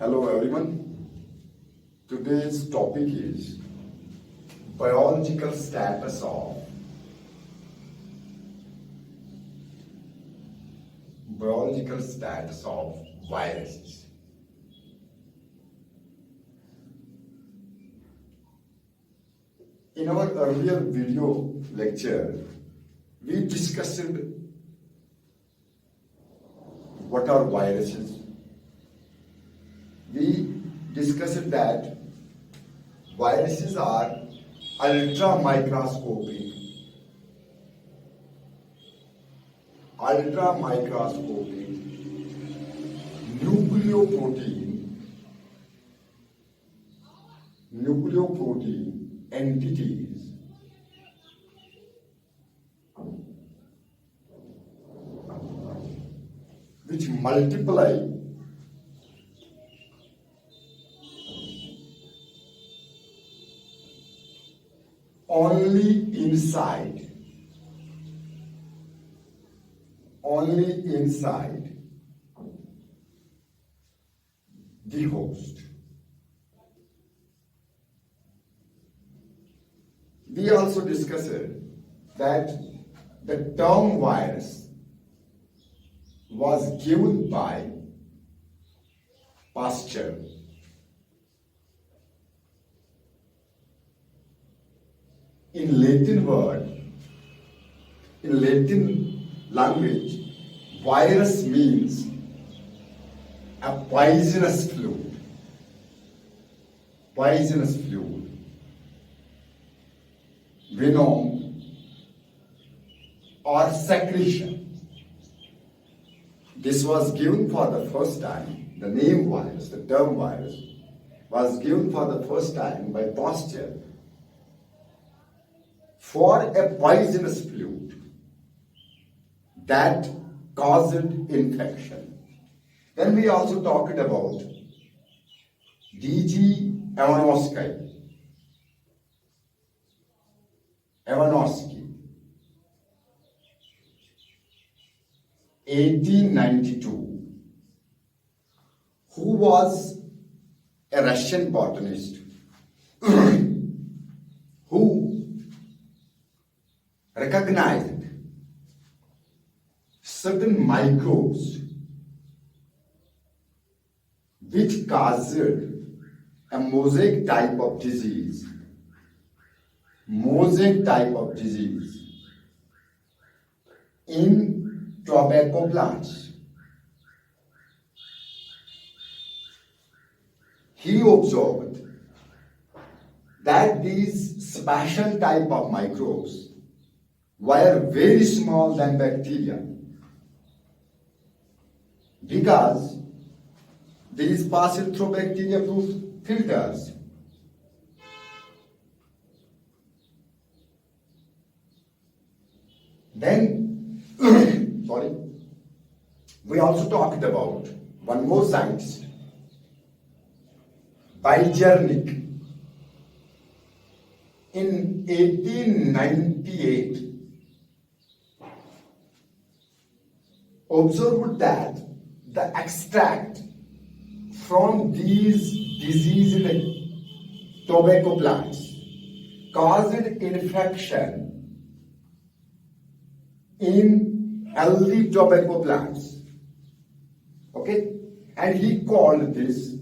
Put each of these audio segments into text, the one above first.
Hello everyone. Today's topic is biological status of viruses. In our earlier video lecture, we discussed what are viruses. We discussed that viruses are ultra microscopic nucleoprotein entities which multiply only inside the host. We also discussed that the term virus was given by Pasteur. In Latin language, virus means a poisonous fluid, venom or secretion. This was given for the first time, the name virus, the term virus, was given for the first time by Pasteur for a poisonous fluid that caused infection. Then we also talked about D.G. Ivanovsky, 1892, who was a Russian botanist who recognized certain microbes which caused a mosaic type of disease in tobacco plants. He observed that these special type of microbes were very small than bacteria because these passed through bacteria-proof filters. Then, we also talked about one more scientist, Bijernich, in 1898, observed that the extract from these diseased tobacco plants caused infection in healthy tobacco plants. Okay? And he called this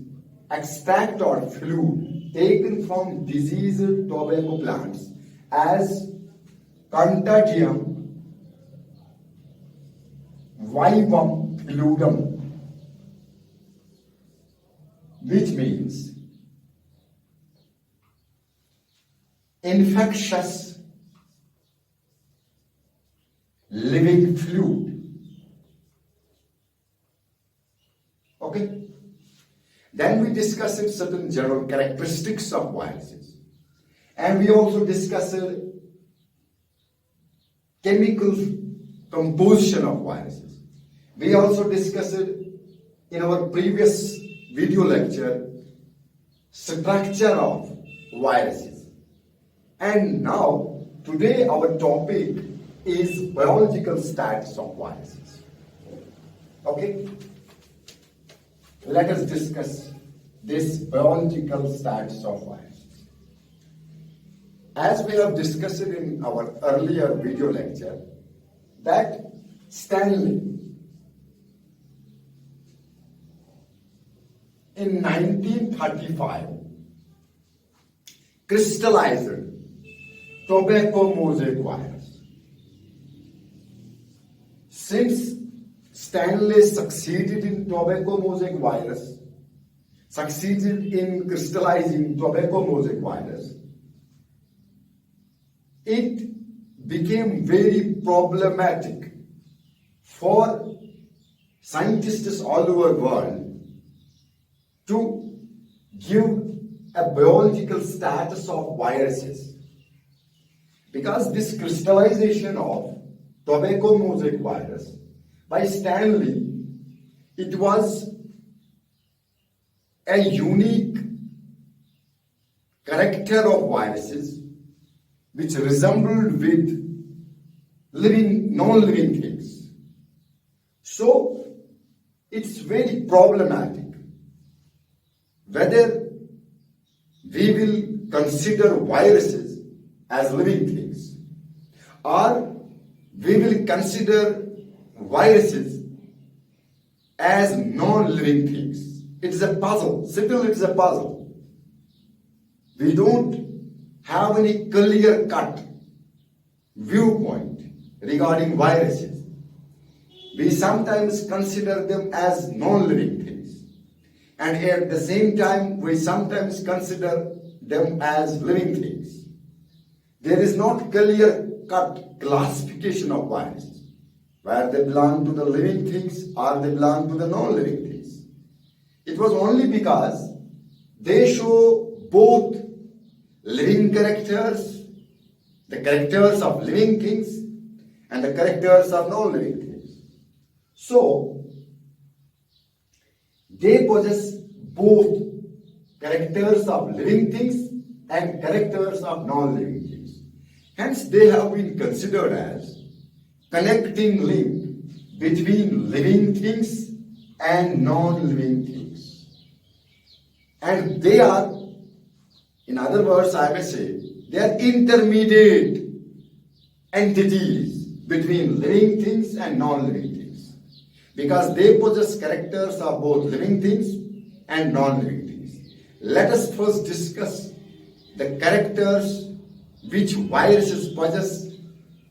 extract or fluid taken from diseased tobacco plants as Contagium vivum fluidum, which means infectious living fluid. Okay? Then we discussed certain general characteristics of viruses. And we also discussed chemical composition of viruses. We also discussed in our previous video lecture structure of viruses. And now, today our topic is biological status of viruses. Okay? Let us discuss this biological status of viruses. As we have discussed in our earlier video lecture, that Stanley in 1935 crystallized tobacco mosaic virus. Since Stanley succeeded in tobacco mosaic virus, succeeded in crystallizing tobacco mosaic virus, it became very problematic for scientists all over the world to give a biological status of viruses. Because this crystallization of tobacco mosaic virus by Stanley, it was a unique character of viruses which resembled with non-living things. So it's very problematic whether we will consider viruses as living things or we will consider viruses as non-living things. It's a puzzle. Still, it's a puzzle. We don't have any clear-cut viewpoint regarding viruses. We sometimes consider them as non-living things. And at the same time, we sometimes consider them as living things. There is not clear-cut classification of viruses, where they belong to the living things or they belong to the non-living things. It was only because they show both living characters, the characters of living things and the characters of non-living things. So, they possess both characters of living things and characters of non-living things. Hence, they have been considered as connecting link between living things and non-living things. And they are, in other words, I may say, they are intermediate entities between living things and non-living things, because they possess characters of both living things and non-living things. Let us first discuss the characters which viruses possess,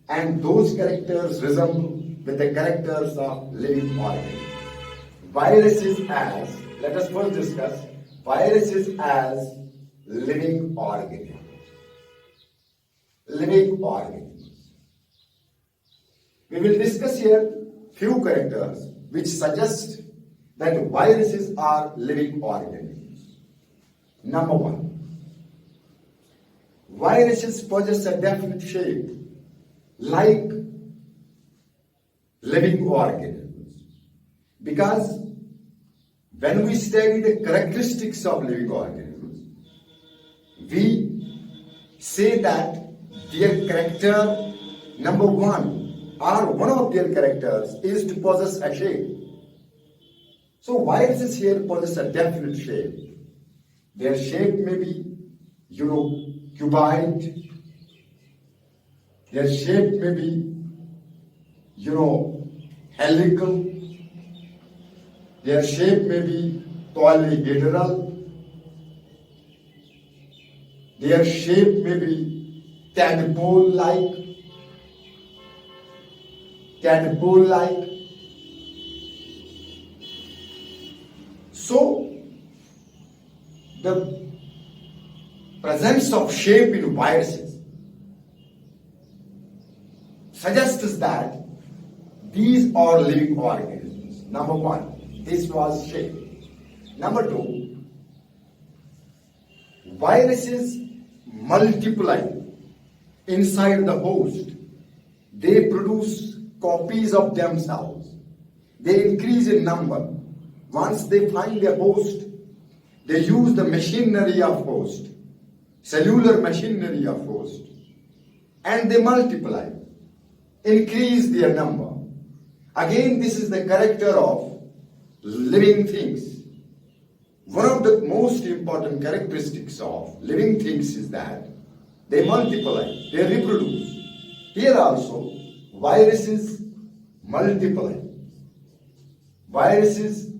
and those characters resemble with the characters of living organisms. Viruses as, let us first discuss viruses as living organisms. Living organisms. We will discuss here few characters which suggest that viruses are living organisms. Number one, viruses possess a definite shape like living organisms, because when we study the characteristics of living organisms, we say that their character, number one, or one of their characters is to possess a shape. So viruses here possess a definite shape. Their shape may be, cuboid. Their shape may be, helical. Their shape may be polyhedral. Their shape may be tadpole-like. So, the presence of shape in viruses suggests that these are living organisms. Number one, this was shape. Number two, viruses multiply inside the host. They produce copies of themselves. They increase in number. Once they find a host, they use the machinery of host, cellular machinery of host, and they multiply, increase their number. Again, this is the character of living things. One of the most important characteristics of living things is that they multiply, they reproduce. Here also, viruses multiply. Viruses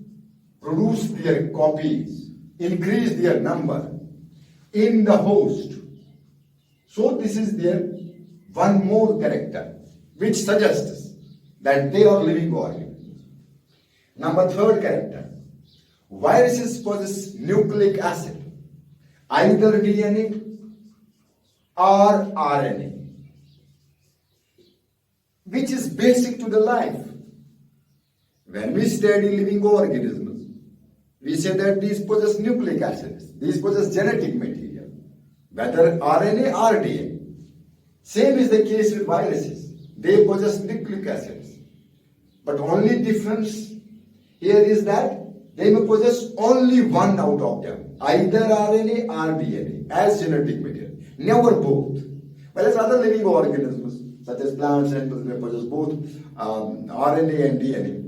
produce their copies, increase their number in the host. So this is their one more character which suggests that they are living organisms. Number third character, viruses possess nucleic acid, either DNA or RNA, which is basic to the life. When we study living organisms, we say that these possess nucleic acids, these possess genetic material, whether RNA or DNA. Same is the case with viruses. They possess nucleic acids. But only difference here is that they may possess only one out of them, either RNA or DNA as genetic material, never both. Whereas other living organisms, such as plants and animals, may possess both RNA and DNA.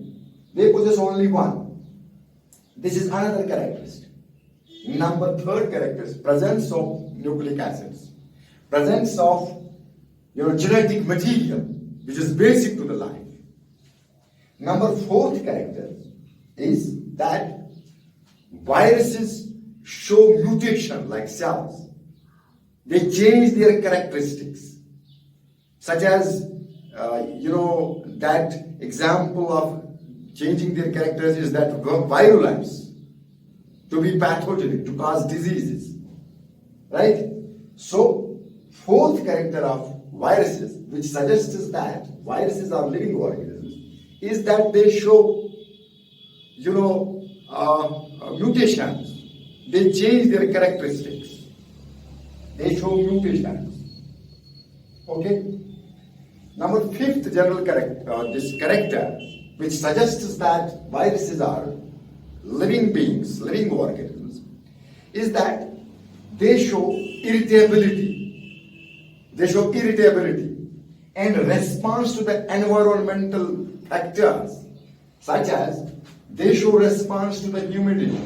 They possess only one. This is another characteristic. Number third characteristic, presence of nucleic acids, presence of genetic material, which is basic to the life. Number fourth character is that viruses show mutation like cells. They change their characteristics, such as that example of changing their characters is that virulence, to be pathogenic, to cause diseases, right? So fourth character of viruses, which suggests that viruses are living organisms, is that they show mutations. They change their characteristics. They show mutations. Okay? Number fifth general character, this character, which suggests that viruses are living beings, living organisms, is that they show irritability. They show irritability and response to the environmental factors, such as they show response to the humidity,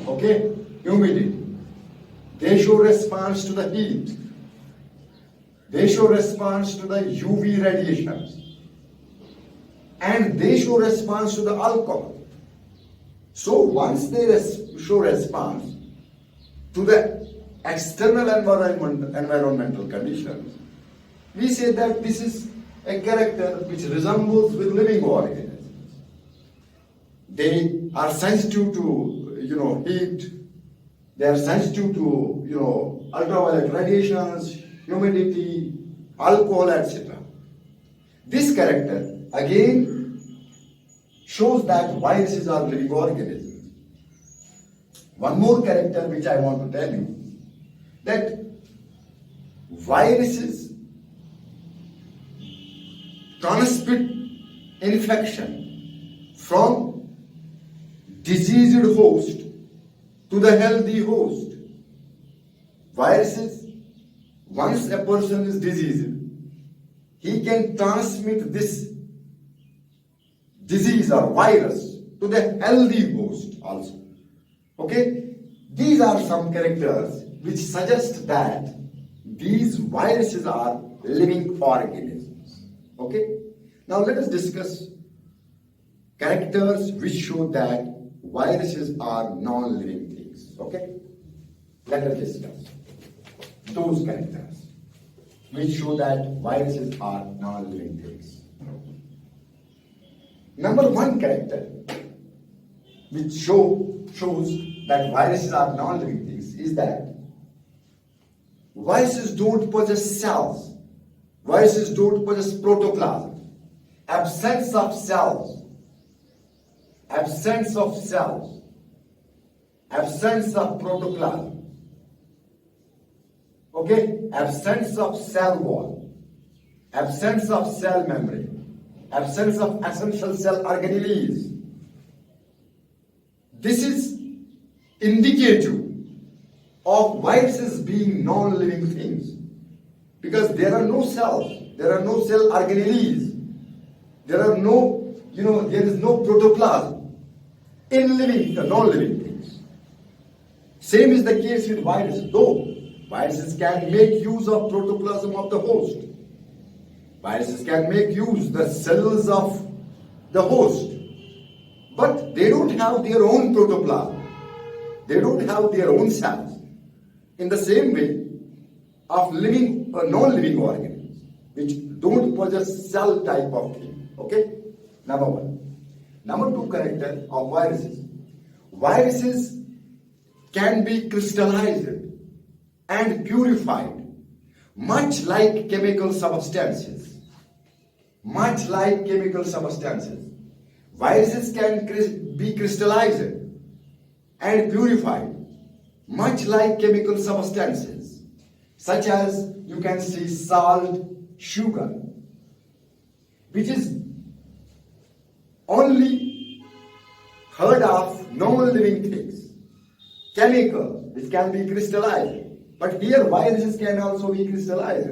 okay? Humidity. They show response to the heat. They show response to the UV radiations. And they show response to the alcohol. So once they show response to the external environmental conditions, we say that this is a character which resembles with living organisms. They are sensitive to heat. They are sensitive to ultraviolet radiations, humidity, alcohol, etc. This character again shows that viruses are living organisms. One more character which I want to tell you, that viruses transmit infection from diseased host to the healthy host. Viruses, once a person is diseased, he can transmit this disease or virus to the healthy host also. Okay? These are some characters which suggest that these viruses are living organisms. Okay? Now let us discuss characters which show that viruses are non-living things. Okay? Let us discuss those characters which show that viruses are non-living things. Number one character which shows that viruses are non-living things is that viruses don't possess cells. Viruses don't possess protoplasm. Absence of cells. Absence of cells. Absence of protoplasm. Okay? Absence of cell wall. Absence of cell membrane. Absence of essential cell organelles. This is indicative of viruses being non-living things, because there are no cells, there are no cell organelles, there is no protoplasm in non-living things. Same is the case with viruses, though viruses can make use of protoplasm of the host. Viruses can make use the cells of the host, but they don't have their own protoplasm. They don't have their own cells. In the same way of living or non-living organisms, which don't possess cell type of thing. Okay? Number one. Number two character of viruses. Viruses can be crystallized and purified, much like chemical substances. Much like chemical substances. Viruses can be crystallized and purified, much like chemical substances, such as you can see salt, sugar, which is only heard of non-living things. Chemical, which can be crystallized. But here viruses can also be crystallized,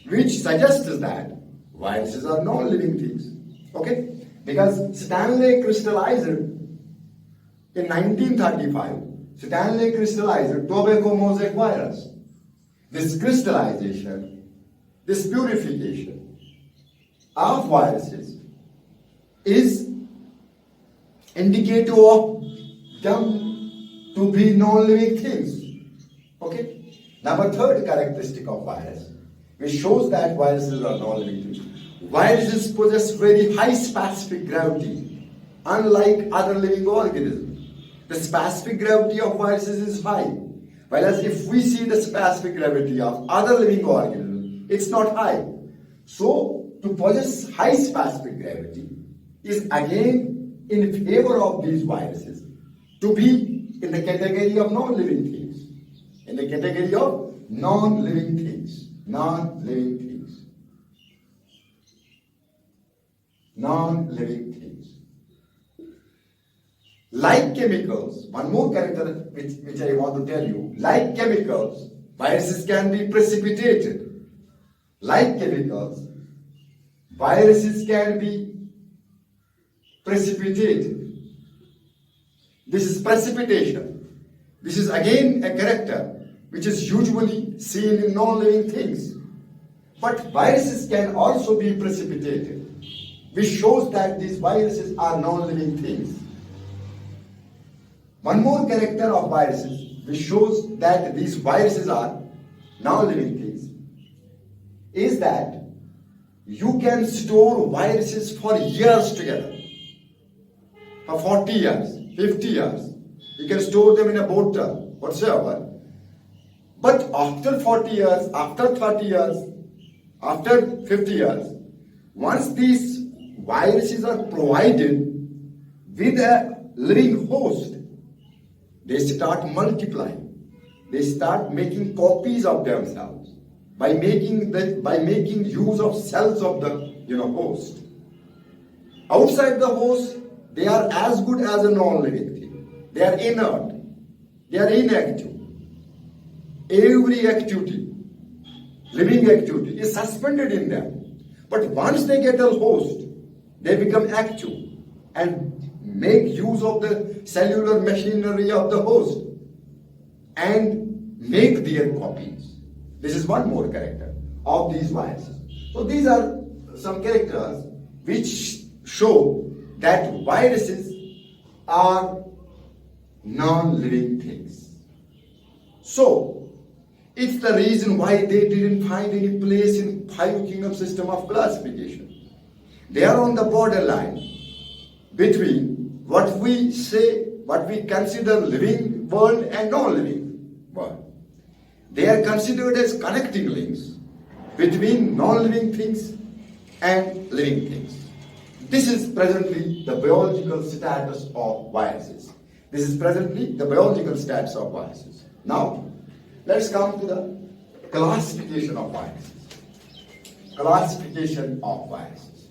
which suggests that viruses are non-living things. Okay? Because Stanley crystallized in 1935, Stanley crystallized tobacco mosaic virus. This crystallization, this purification of viruses is indicative of them to be non-living things. Okay? Number third characteristic of virus, which shows that viruses are non-living things. Viruses possess very high specific gravity, unlike other living organisms. The specific gravity of viruses is high, whereas if we see the specific gravity of other living organisms, it's not high. So, to possess high specific gravity is again in favor of these viruses to be in the category of non-living things. In the category of non-living things. Non-living things. Non-living things. Like chemicals, one more character which I want to tell you. Like chemicals, viruses can be precipitated. Like chemicals, viruses can be precipitated. This is precipitation. This is again a character which is usually seen in non-living things. But viruses can also be precipitated, which shows that these viruses are non-living things. One more character of viruses which shows that these viruses are non-living things is that you can store viruses for years together. For 40 years, 50 years. You can store them in a bottle, whatsoever. But after 40 years, after 30 years, after 50 years, once these viruses are provided with a living host, they start multiplying. They start making copies of themselves by making use of cells of the host. Outside the host, they are as good as a non-living thing. They are inert. They are inactive. Every activity, living activity, is suspended in them. But once they get a host, they become active and make use of the cellular machinery of the host and make their copies. This is one more character of these viruses. So these are some characters which show that viruses are non-living things. So, it's the reason why they didn't find any place in five kingdom system of classification. They are on the borderline between what we consider living world and non-living world. They are considered as connecting links between non-living things and living things. This is presently the biological status of viruses. This is presently the biological status of viruses. Now, let's come to the classification of viruses. Classification of viruses.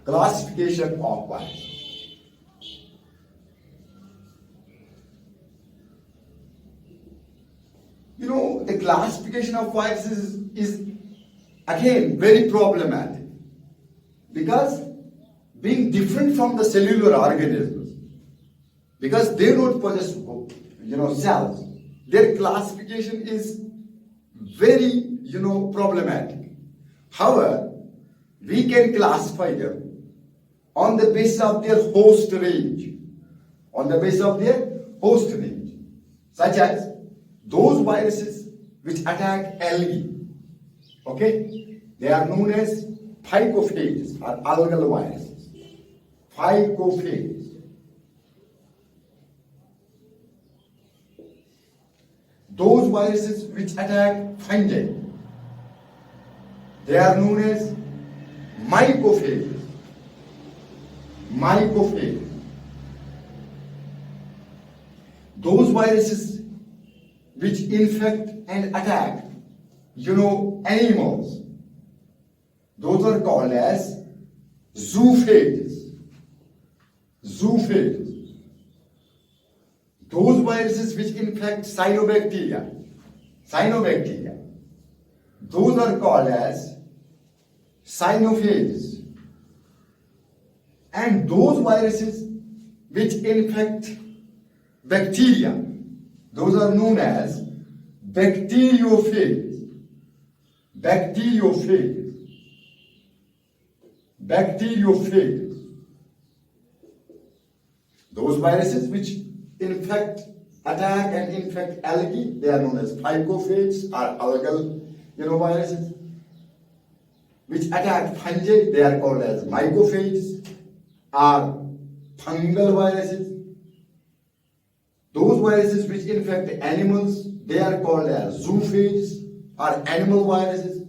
Classification of viruses. The classification of viruses is again very problematic. Because being different from the cellular organisms, because they don't possess cells. Their classification is very problematic. However, we can classify them on the basis of their host range, such as those viruses which attack algae. Okay, they are known as phycophages or algal viruses. Phycophages. Those viruses which attack fungi, they are known as mycophages. Mycophages. Those viruses which infect and attack, animals, those are called as zoophages. Zoophages. Those viruses which infect cyanobacteria, those are called as cyanophages. And those viruses which infect bacteria, those are known as bacteriophages. Bacteriophages. Those viruses which attack and infect algae, they are known as phycophages or algal viruses. Which attack fungi, they are called as mycophages or fungal viruses. Those viruses which infect animals, they are called as zoophages or animal viruses.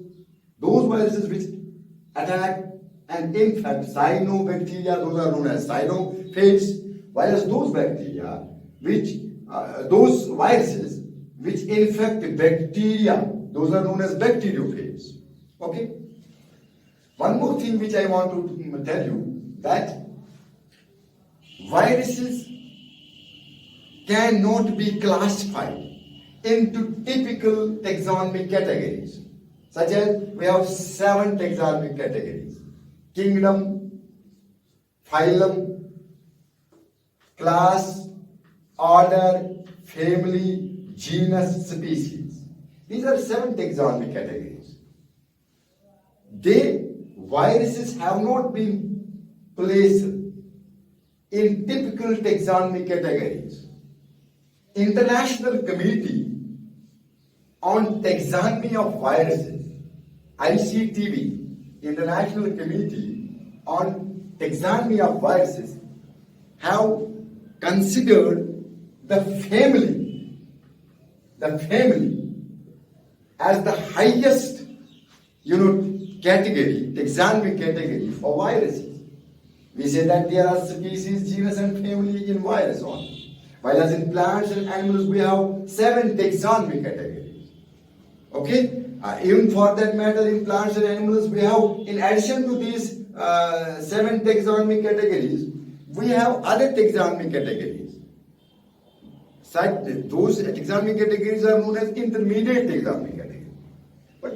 Those viruses which attack and infect cyanobacteria, those are known as cyanophages. Whereas those viruses which infect bacteria, those are known as bacteriophages. Okay? One more thing which I want to tell you, that viruses cannot be classified into typical taxonomic categories, such as we have 7 taxonomic categories: kingdom, phylum, class, order, family, genus, species. These are 7 taxonomic categories. Viruses have not been placed in typical taxonomic categories. International Committee on Taxonomy of Viruses, ICTV, International Committee on Taxonomy of Viruses, have considered the family as the highest category, taxonomic category for viruses. We say that there are species, genus and family in virus only. While as in plants and animals we have 7 taxonomic categories. Okay? Even for that matter, in plants and animals we have, in addition to these 7 taxonomic categories, we have other taxonomic categories. Those taxonomic categories are known as intermediate taxonomic categories. But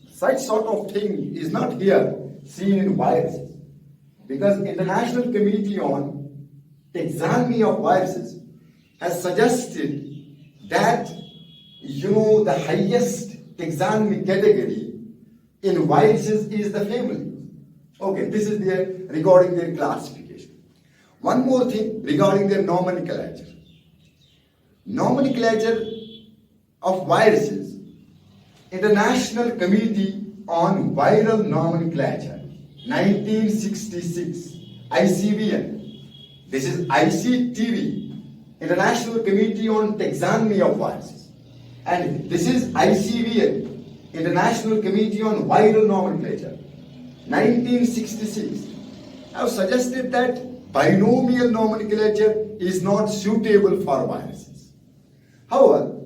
such sort of thing is not here seen in viruses. Because International Committee on Taxonomy of Viruses has suggested that the highest taxonomic category in viruses is the family. Okay, this is regarding their classification. One more thing regarding their nomenclature. Nomenclature of viruses, International Committee on Viral Nomenclature, 1966, ICVN. This is ICTV, International Committee on Taxonomy of Viruses. And this is ICVN, International Committee on Viral Nomenclature, 1966. have suggested that binomial nomenclature is not suitable for viruses. However,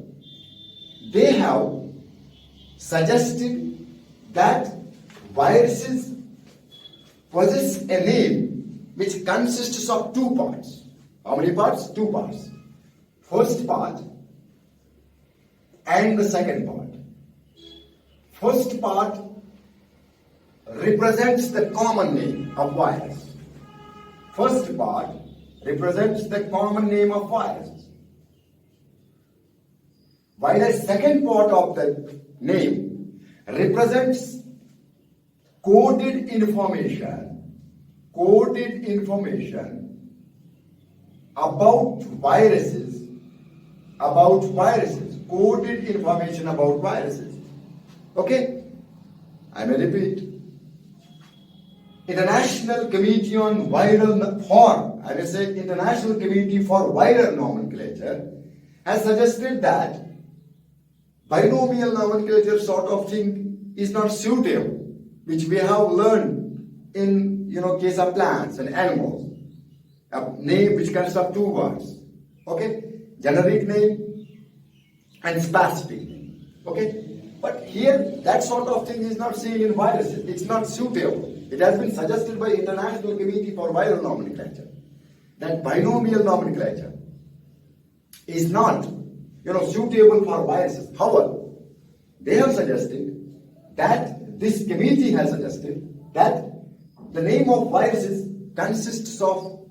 they have suggested that viruses possess a name which consists of two parts. How many parts? Two parts. First part and the second part. First part represents the common name of virus. First part represents the common name of viruses. While the second part of the name represents coded information about viruses, coded information about viruses. Okay? I may repeat. International Committee on Viral International Committee for Viral Nomenclature has suggested that binomial nomenclature sort of thing is not suitable, which we have learned in case of plants and animals. A name which consists of two words. Okay? Generic name and specific name. Okay? But here that sort of thing is not seen in viruses. It's not suitable. It has been suggested by International Committee for Viral Nomenclature that binomial nomenclature is not suitable for viruses. However, they have suggested that this committee has suggested that the name of viruses consists of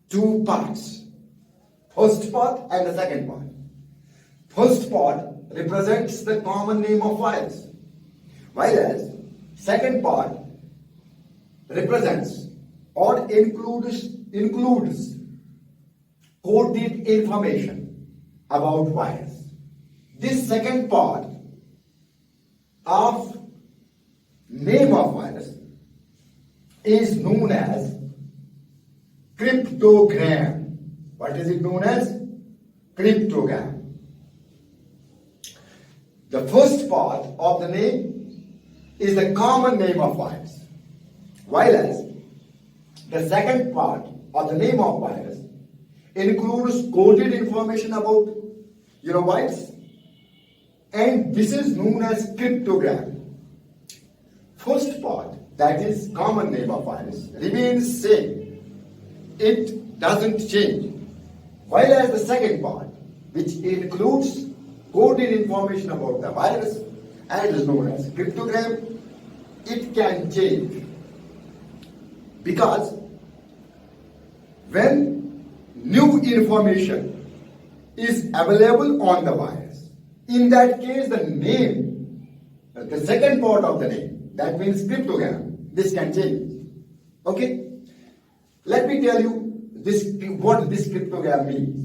two parts. First part and the second part. First part represents the common name of virus, whereas second part represents or includes coded information about virus. This second part of name of virus is known as cryptogram. What is it known as? Cryptogram. The first part of the name is the common name of virus, whereas the second part of the name of virus includes coded information about virus, and this is known as cryptogram. First part, that is common name of virus, remains same. It doesn't change. Whereas the second part, which includes coded information about the virus and is known as cryptogram, it can change. Because when new information is available on the virus, in that case the name, the second part of the name, that means cryptogram, this can change. Okay? Let me tell you what this cryptogram means.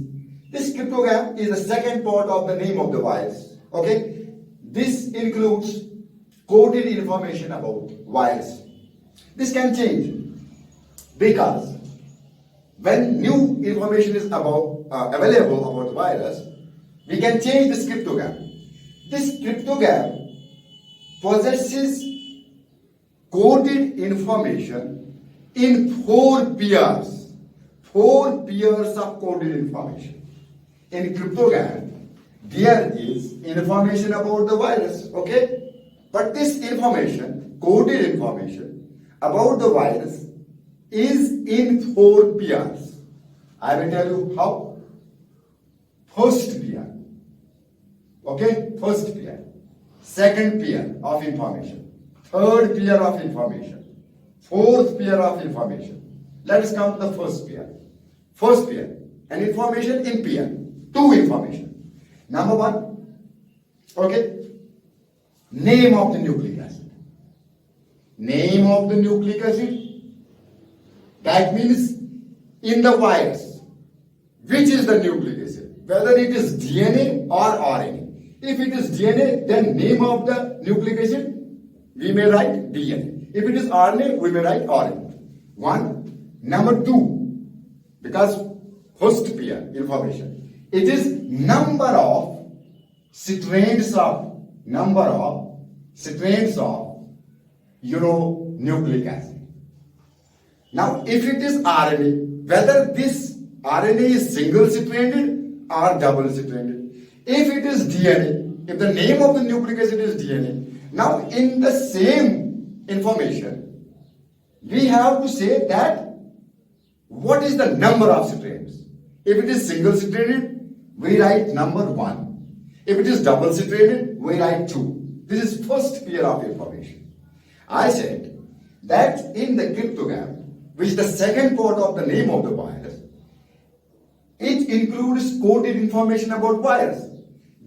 This cryptogram is the second part of the name of the virus. Okay? This includes coded information about virus. This can change because when new information is available about the virus, we can change this cryptogram. This cryptogram possesses coded information in 4 pairs. 4 pairs of coded information. In cryptogram, there is information about the virus, okay? But this information, coded information about the virus, is in 4 pairs. I will tell you how. First pair, okay? First pair. Second pair of information. Third pair of information. Fourth pair of information. Let us count the first pair. First pair, an information in pair. 2 information. Number 1, okay, name of the nucleic acid. Name of the nucleic acid. That means in the virus, which is the nucleic acid? Whether it is DNA or RNA. If it is DNA, then name of the nucleic acid, we may write DNA. If it is RNA, we may write RNA. 1. Number 2, because first pair information. It is number of strands of nucleic acid. Now, if it is RNA, whether this RNA is single stranded or double stranded. If it is DNA, if the name of the nucleic acid is DNA, now in the same information, we have to say that what is the number of strands. If it is single stranded, we write number 1. If it is double stranded, we write 2. This is first pair of information. I said that in the cryptogram, which is the second part of the name of the virus, It includes coded information about virus.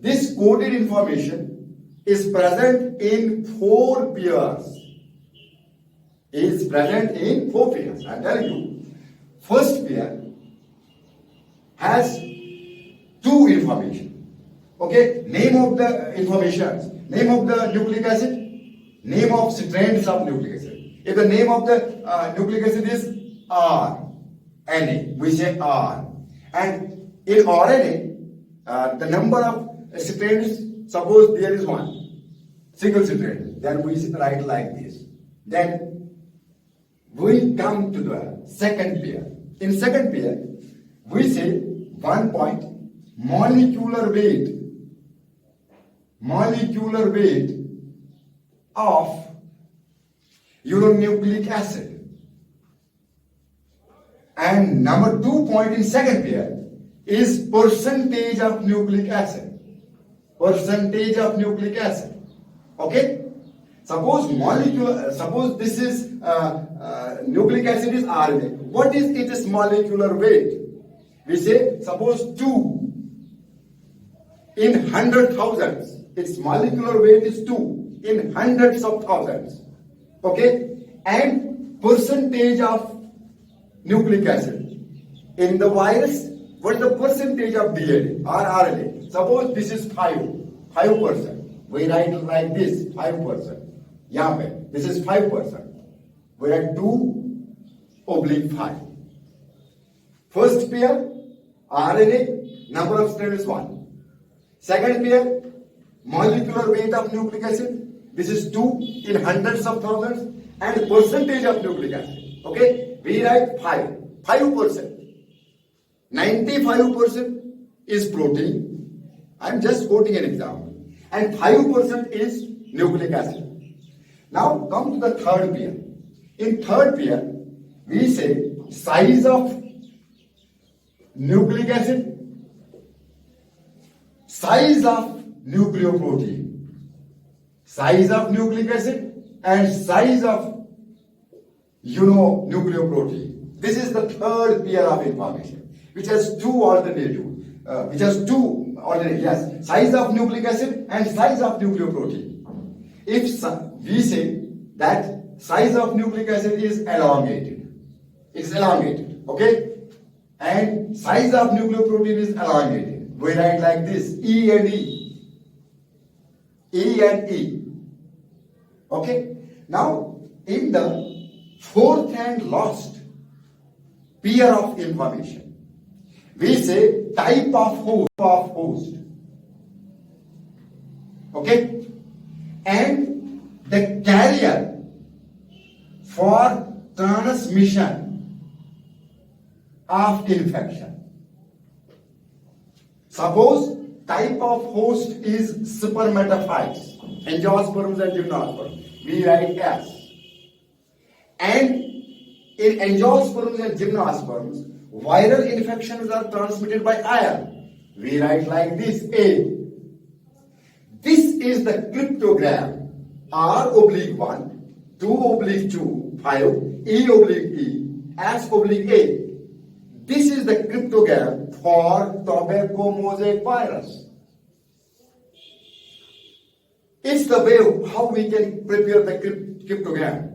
This coded information is present in 4 pairs. Is present in 4 pairs. I tell you, first pair has 2 information. Okay, name of the information, name of the nucleic acid, name of strands of nucleic acid. If the name of the nucleic acid is RNA, we say R. And in RNA, the number of strands, suppose there is 1, single strand, then we write like this. Then we come to the second pair. In second pair, we say 1 point molecular weight of uronucleic acid. And number 2 point in second pair is percentage of nucleic acid. Percentage of nucleic acid. Okay? Suppose this is nucleic acid is RNA. What is its molecular weight? We say, suppose 2 in 100,000s. Its molecular weight is 2 in hundreds of thousands. Okay? And percentage of nucleic acid. In the virus, what is the percentage of DNA or RNA? Suppose this is 5%. We write like this, 5%. Yahan this is 5%. We write 2/5. First pair, RNA, number of strands is 1. Second pair, molecular weight of nucleic acid. This is 2 in hundreds of thousands. And percentage of nucleic acid. Okay? We write 5%. 95% is protein. I'm just quoting an example. And 5% is nucleic acid. Now come to the third pair. In third pair, we say size of nucleic acid, size of nucleoprotein, size of nucleic acid and size of nucleoprotein. This is the third pair of information, which has 2 alternatives. Yes, size of nucleic acid and size of nucleoprotein. If we say that size of nucleic acid is elongated, it's elongated, okay? And size of nucleoprotein is elongated. We write like this, E and E. E and E. Okay? Now, in the fourth and last pair of information, we say type of host. Okay? And the carrier for transmission of infection. Suppose type of host is spermatophytes, angiosperms and gymnosperms. We write S. And in angiosperms and gymnosperms, viral infections are transmitted by air. We write like this, A. This is the cryptogram, R/1, 2/2, 5, E/E, S/A. This is the cryptogram for tobacco mosaic virus. It's the way how we can prepare the cryptogram.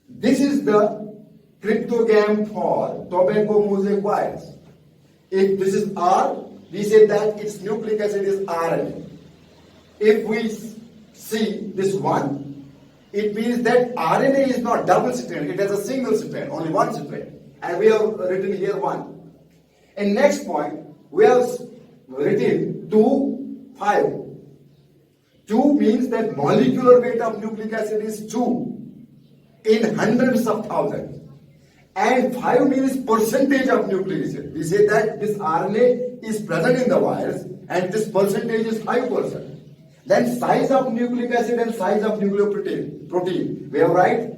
This is the cryptogram for tobacco mosaic virus. If this is R, we say that its nucleic acid is RNA. If we see this one, it means that RNA is not double strand, it has a single strand, only one strand. And we have written here 1. And next point, we have written 2, 5. 2 means that molecular weight of nucleic acid is 2 in hundreds of thousands. And 5 means percentage of nucleic acid. We say that this RNA is present in the virus and this percentage is 5%. Then size of nucleic acid and size of nucleoprotein. We have write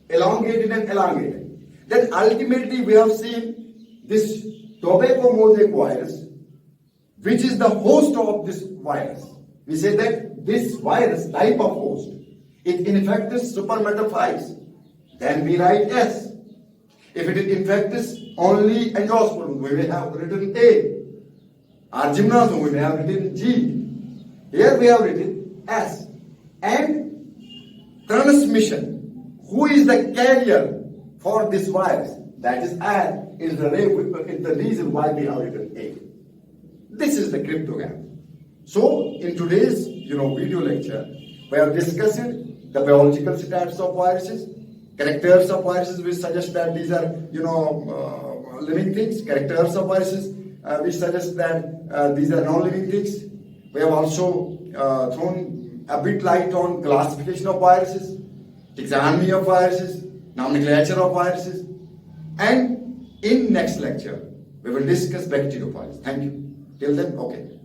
elongated and elongated. Then ultimately we have seen this tobacco mosaic virus, which is the host of this virus. We say that this virus type of host, it infects spermatophytes. Then we write S. If it infects only angiosperm, we may have written A. Or gymnosperm, we may have written G. Here we have written S. And transmission. Who is the carrier for this virus? That is R. Is the reason why we have written A. This is the cryptogram. So in today's video lecture, we have discussed the biological stats of viruses, characters of viruses which suggest that these are living things, characters of viruses which suggest that these are non-living things. We have also thrown a bit light on classification of viruses, taxonomy of viruses, nomenclature of viruses, and in next lecture we will discuss bacteriophages. Thank you. Till then, okay.